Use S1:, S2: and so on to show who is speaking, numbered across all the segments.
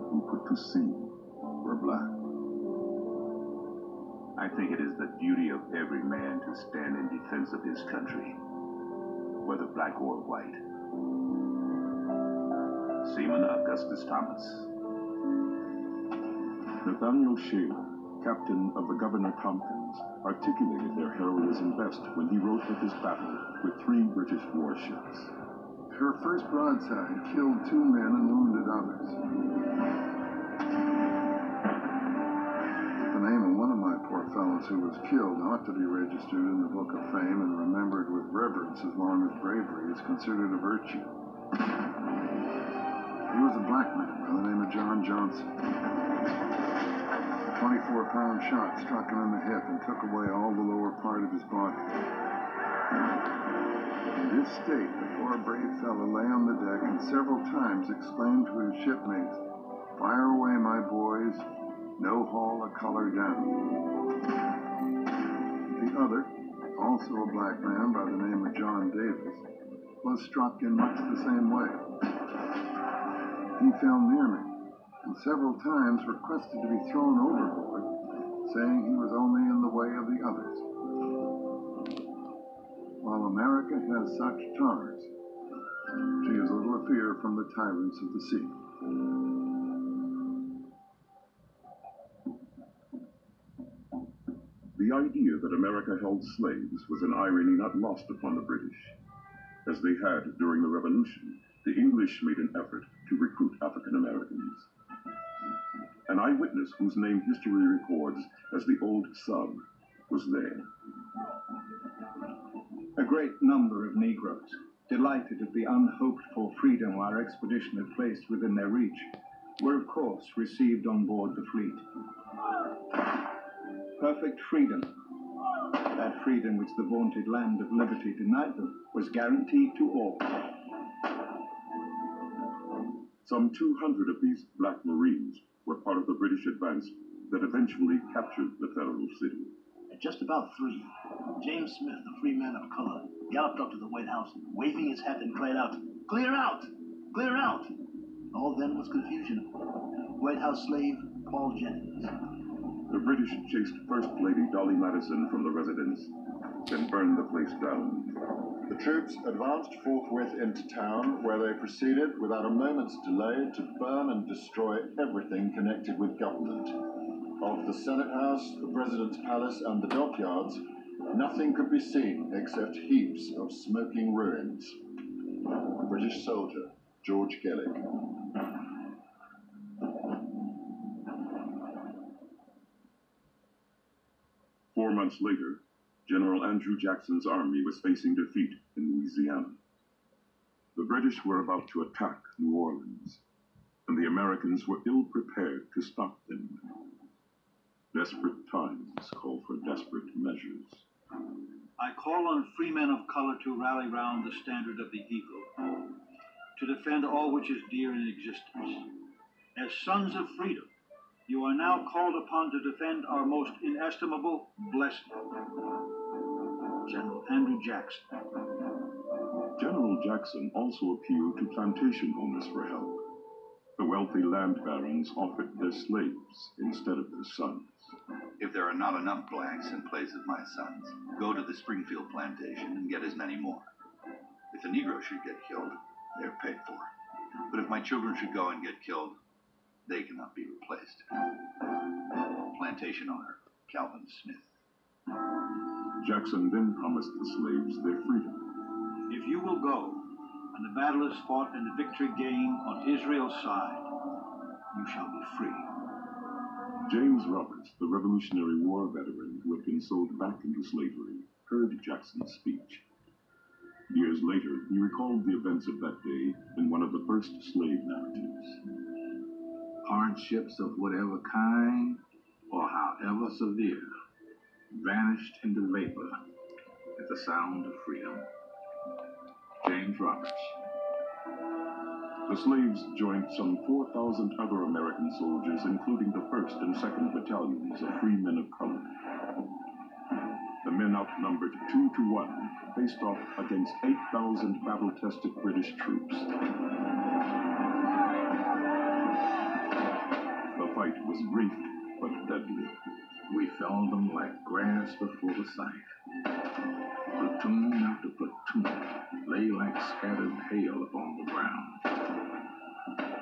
S1: who put to sea were black.
S2: I think it is the duty of every man to stand in defense of his country, whether black or white. Seaman Augustus Thomas.
S1: Nathaniel Shaler, captain of the Governor Tompkins, articulated their heroism best when he wrote of his battle with 3 British warships.
S3: Her first broadside killed 2 men and wounded others. The name of one of my poor fellows who was killed ought to be registered in the Book of Fame and remembered with reverence as long as bravery is considered a virtue. He was a black man by the name of John Johnson. A 24-pound shot struck him in the hip and took away all the lower part of his body. In this state, the poor brave fellow lay on the deck and several times exclaimed to his shipmates, "Fire away, my boys, no haul a color down." The other, also a black man by the name of John Davis, was struck in much the same way. He fell near me and several times requested to be thrown overboard, saying he was only in the way of the others. While America has such tars, she has little to fear from the tyrants of the sea.
S1: The idea that America held slaves was an irony not lost upon the British. As they had during the Revolution, the English made an effort to recruit African Americans. An eyewitness whose name history records as the Old Sub was there.
S4: A great number of Negroes, delighted at the unhoped-for freedom our expedition had placed within their reach, were of course received on board the fleet. Perfect freedom, that freedom which the vaunted land of liberty denied them, was guaranteed to all.
S1: Some 200 of these black Marines were part of the British advance that eventually captured the federal city.
S5: At just about 3, James Smith, a free man of color, galloped up to the White House, waving his hat and cried out, "Clear out! Clear out!" All then was confusion. White House slave Paul Jennings.
S1: The British chased First Lady Dolly Madison from the residence, then burned the place down.
S6: The troops advanced forthwith into town, where they proceeded without a moment's delay to burn and destroy everything connected with government. Of the Senate House, the President's Palace, and the dockyards, nothing could be seen except heaps of smoking ruins. British soldier, George Gellick.
S1: Four months later, General Andrew Jackson's army was facing defeat in Louisiana. The British were about to attack New Orleans, and the Americans were ill-prepared to stop them. Desperate times call for desperate measures.
S7: I call on free men of color to rally round the standard of the eagle, to defend all which is dear in existence. As sons of freedom, you are now called upon to defend our most inestimable blessing. General Andrew Jackson.
S1: General Jackson also appealed to plantation owners for help. The wealthy land barons offered their slaves instead of their sons.
S8: If there are not enough blacks in place of my sons, go to the Springfield plantation and get as many more. If a Negro should get killed, they're paid for. But if my children should go and get killed, they cannot be replaced. Plantation owner, Calvin Smith.
S1: Jackson then promised the slaves their freedom.
S7: If you will go, and the battle is fought and the victory gained on Israel's side, you shall be free.
S1: James Roberts, the Revolutionary War veteran who had been sold back into slavery, heard Jackson's speech. Years later, he recalled the events of that day in one of the first slave narratives.
S9: Hardships of whatever kind or however severe vanished into vapor at the sound of freedom. James Roberts.
S1: The slaves joined some 4,000 other American soldiers, including the 1st and 2nd Battalions of free men of color. The men outnumbered 2 to 1, faced off against 8,000 battle-tested British troops. fight was brief but deadly.
S9: We felled them like grass before the scythe. Platoon after platoon lay like scattered hail upon the ground.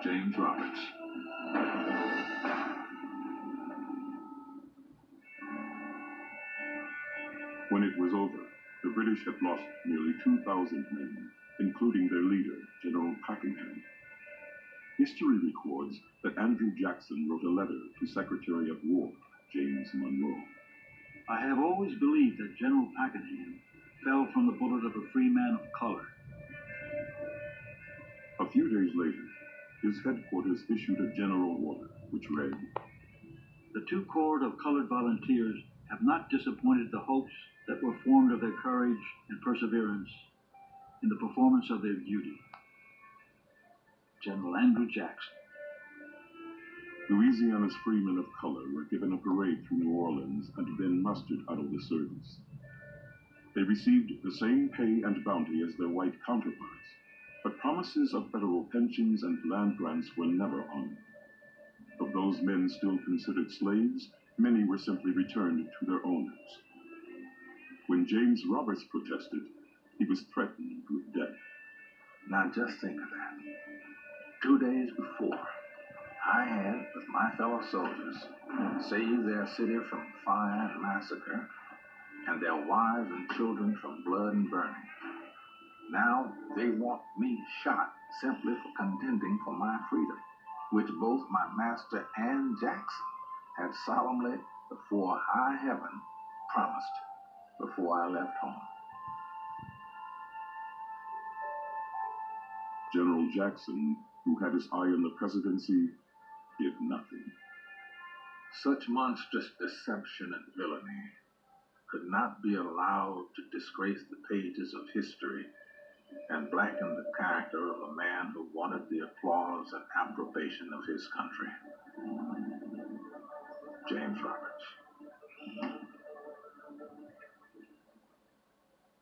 S9: James Roberts.
S1: When it was over, the British had lost nearly 2,000 men, including their leader, General Pakenham. History records that Andrew Jackson wrote a letter to Secretary of War James Monroe.
S7: I have always believed that General Pakenham fell from the bullet of a free man of color.
S1: A few days later, his headquarters issued a general order which read,
S7: The 2 corps of colored volunteers have not disappointed the hopes that were formed of their courage and perseverance in the performance of their duty. General Andrew Jackson.
S1: Louisiana's freemen of color were given a parade through New Orleans and then mustered out of the service. They received the same pay and bounty as their white counterparts, but promises of federal pensions and land grants were never honored. Of those men still considered slaves, many were simply returned to their owners. When James Roberts protested, he was threatened with death.
S9: Now just think of that. 2 days before, I had, with my fellow soldiers, saved their city from fire and massacre, and their wives and children from blood and burning. Now they want me shot simply for contending for my freedom, which both my master and Jackson had solemnly, before high heaven, promised before I left home.
S1: General Jackson, who had his eye on the presidency, did nothing.
S9: Such monstrous deception and villainy could not be allowed to disgrace the pages of history and blacken the character of a man who wanted the applause and approbation of his country. James Roberts.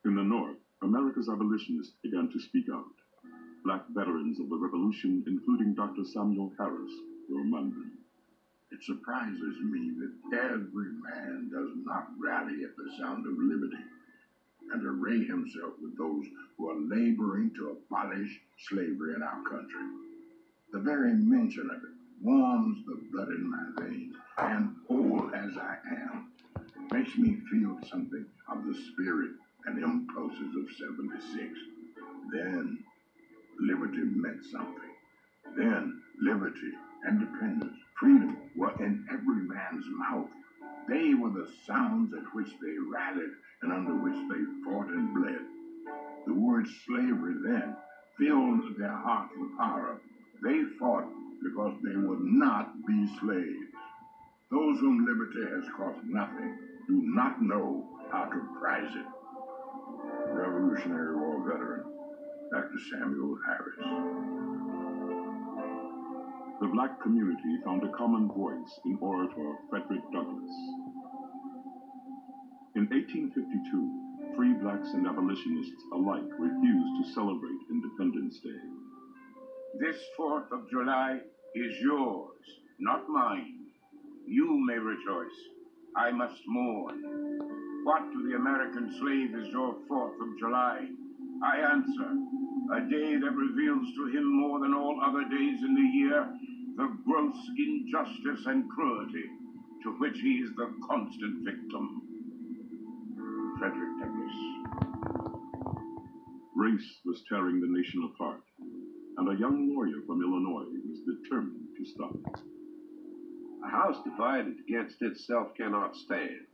S1: In the North, America's abolitionists began to speak out. Black veterans of the Revolution, including Dr. Samuel Harris, were among them.
S10: It surprises me that every man does not rally at the sound of liberty and array himself with those who are laboring to abolish slavery in our country. The very mention of it warms the blood in my veins, and old as I am, makes me feel something of the spirit and impulses of '76. Then liberty meant something. Then liberty, independence, freedom were in every man's mouth. They were the sounds at which they rallied and under which they fought and bled. The word slavery then filled their hearts with horror. They fought because they would not be slaves. Those whom liberty has cost nothing do not know how to prize it. Revolutionary War veteran, Dr. Samuel Harris.
S1: The black community found a common voice in orator Frederick Douglass. In 1852, free blacks and abolitionists alike refused to celebrate Independence Day.
S11: This 4th of July is yours, not mine. You may rejoice. I must mourn. What to the American slave is your 4th of July? I answer, a day that reveals to him more than all other days in the year the gross injustice and cruelty to which he is the constant victim. Frederick Douglass.
S1: Race was tearing the nation apart, and a young lawyer from Illinois was determined to stop it.
S12: A house divided against itself cannot stand.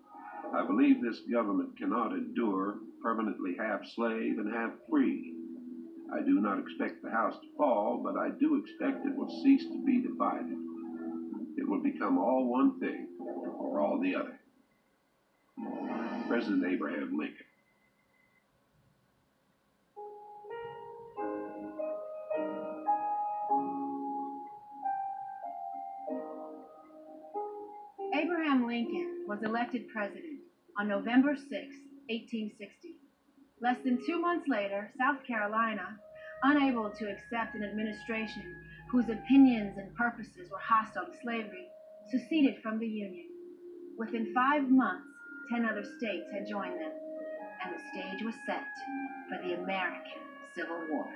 S12: I believe this government cannot endure permanently half slave and half free. I do not expect the house to fall, but I do expect it will cease to be divided. It will become all one thing or all the other. President Abraham Lincoln.
S13: Abraham Lincoln was elected president on November 6, 1860. Less than 2 months later, South Carolina, unable to accept an administration whose opinions and purposes were hostile to slavery, seceded from the Union. Within 5 months, 10 other states had joined them, and the stage was set for the American Civil War.